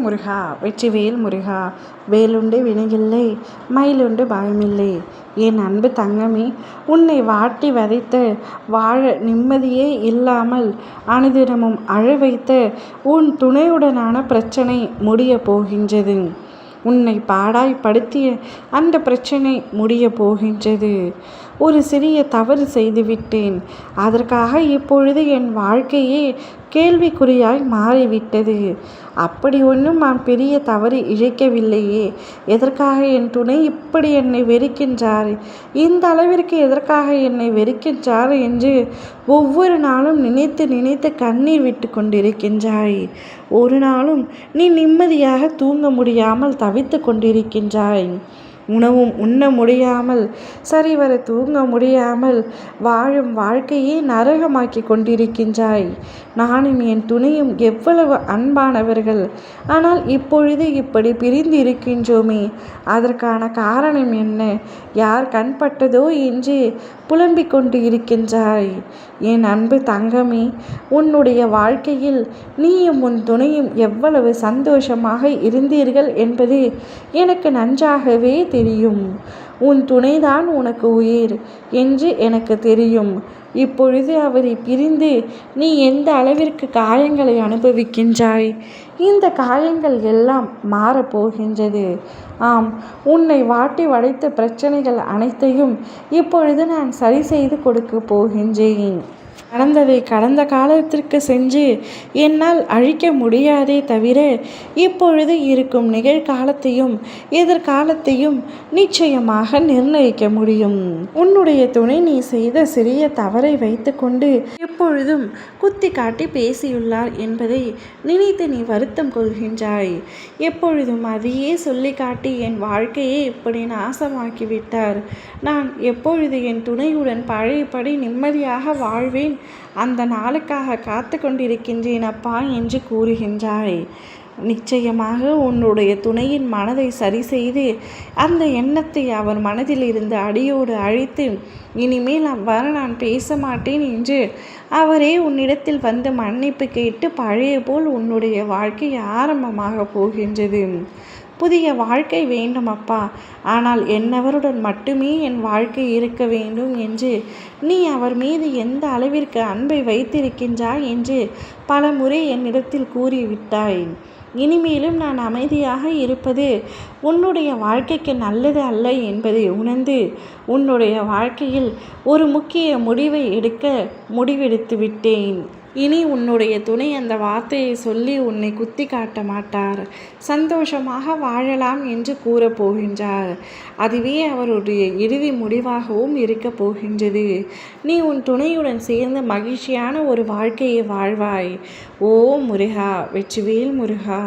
முருகா வெற்றிவேல் முருகா. வேலுண்டு வினையில்லை, மயிலுண்டு பயமில்லை. என் அன்பு தங்கமே, உன்னை வாட்டி வதைத்த, வாழ நிம்மதியே இல்லாமல் அனுதினமும் அழ வைத்த உன் துணையுடனான பிரச்சனை முடிய போகின்றது. உன்னை பாடாய்படுத்திய அந்த பிரச்சனை முடிய போகின்றது. ஒரு சிறிய தவறு செய்துவிட்டேன். அதற்காக இப்பொழுது என் வாழ்க்கையே கேள்விக்குறியாய் மாறிவிட்டது. அப்படி ஒன்றும் நான் பெரிய தவறு இழைக்கவில்லையே. எதற்காக என் துணை இப்படி என்னை வெறுக்கின்றார், இந்த அளவிற்கு எதற்காக என்னை வெறுக்கின்றார் என்று ஒவ்வொரு நாளும் நினைத்து நினைத்து கண்ணீர் விட்டு கொண்டிருக்கின்றாய். ஒரு நாளும் நீ நிம்மதியாக தூங்க முடியாமல் தவித்து கொண்டிருக்கின்றாய். உணவும் உண்ண முடியாமல், சரிவர தூங்க முடியாமல் வாழும் வாழ்க்கையை நரகமாக்கி கொண்டிருக்கின்றாய். நானும் என் துணையும் எவ்வளவு அன்பானவர்கள். ஆனால் இப்பொழுது இப்படி பிரிந்து இருக்கின்றோமே, அதற்கான காரணம் என்ன? யார் கண்பட்டதோ என்று புலம்பிக் கொண்டு இருக்கின்றாய். என் அன்பு தங்கமே, உன்னுடைய வாழ்க்கையில் நீயும் உன் துணையும் எவ்வளவு சந்தோஷமாக இருந்தீர்கள் என்பது எனக்கு நன்றாகவே தெரியும். உன் துணைதான் உனக்கு உயிர் என்று எனக்கு தெரியும். இப்பொழுது அவரை பிரிந்து நீ எந்த அளவிற்கு காயங்களை அனுபவிக்கின்றாய். இந்த காயங்கள் எல்லாம் மாறப்போகின்றது. ஆம், உன்னை வாட்டி வளைத்த பிரச்சனைகள் அனைத்தையும் இப்பொழுது நான் சரி செய்து கொடுக்க போகின்றேன். நடந்ததை கடந்த காலத்திற்கு சென்று என்னால் அழிக்க முடியாதே தவிர, இப்பொழுது இருக்கும் நிகழ்காலத்தையும் எதிர்காலத்தையும் நிச்சயமாக நிர்ணயிக்க முடியும். உன்னுடைய துணை நீ செய்த சிறிய தவறை வைத்துக்கொண்டு எப்பொழுதும் குத்தி காட்டி பேசியுள்ளார் என்பதை நினைத்து நீ வருத்தம் கொள்கின்றாய். எப்பொழுதும் அதையே சொல்லி காட்டி என் வாழ்க்கையை இப்படி நாசமாக்கிவிட்டார். நான் எப்பொழுது என் துணையுடன் பழையபடி நிம்மதியாக வாழ்வேன், அந்த நாளுக்காக காத்து கொண்டிருக்கின்றேன் அப்பா என்று கூறுகின்றாய். நிச்சயமாக உன்னுடைய துணையின் மனதை சரி செய்து அந்த எண்ணத்தை அவர் மனதில் இருந்து அடியோடு அழித்து, இனிமேல் அவ்வாறு நான் பேச மாட்டேன் என்று அவரே உன்னிடத்தில் வந்து மன்னிப்பு கேட்டு பழைய போல் உன்னுடைய வாழ்க்கை ஆரம்பமாக போகின்றது. புதிய வாழ்க்கை வேண்டும் அப்பா, ஆனால் என்னவருடன் மட்டுமே என் வாழ்க்கை இருக்க வேண்டும் என்று நீ அவர் மீது எந்த அளவிற்கு அன்பை வைத்திருக்கின்றாய் என்று பல முறை என்னிடத்தில் கூறிவிட்டாய். இனிமேலும் நான் அமைதியாக இருப்பது உன்னுடைய வாழ்க்கைக்கு நல்லது அல்ல என்பதை உணர்ந்து உன்னுடைய வாழ்க்கையில் ஒரு முக்கிய முடிவை எடுக்க முடிவெடுத்து விட்டேன். இனி உன்னுடைய துணை அந்த வார்த்தையை சொல்லி உன்னை குத்தி காட்ட மாட்டார். சந்தோஷமாக வாழலாம் என்று கூறப்போகின்றார். அதுவே அவருடைய இறுதி முடிவாகவும் இருக்க போகின்றது. நீ உன் துணையுடன் சேர்ந்து மகிழ்ச்சியான ஒரு வாழ்க்கையை வாழ்வாய். ஓ முருகா, வெற்றிவேல் முருகா.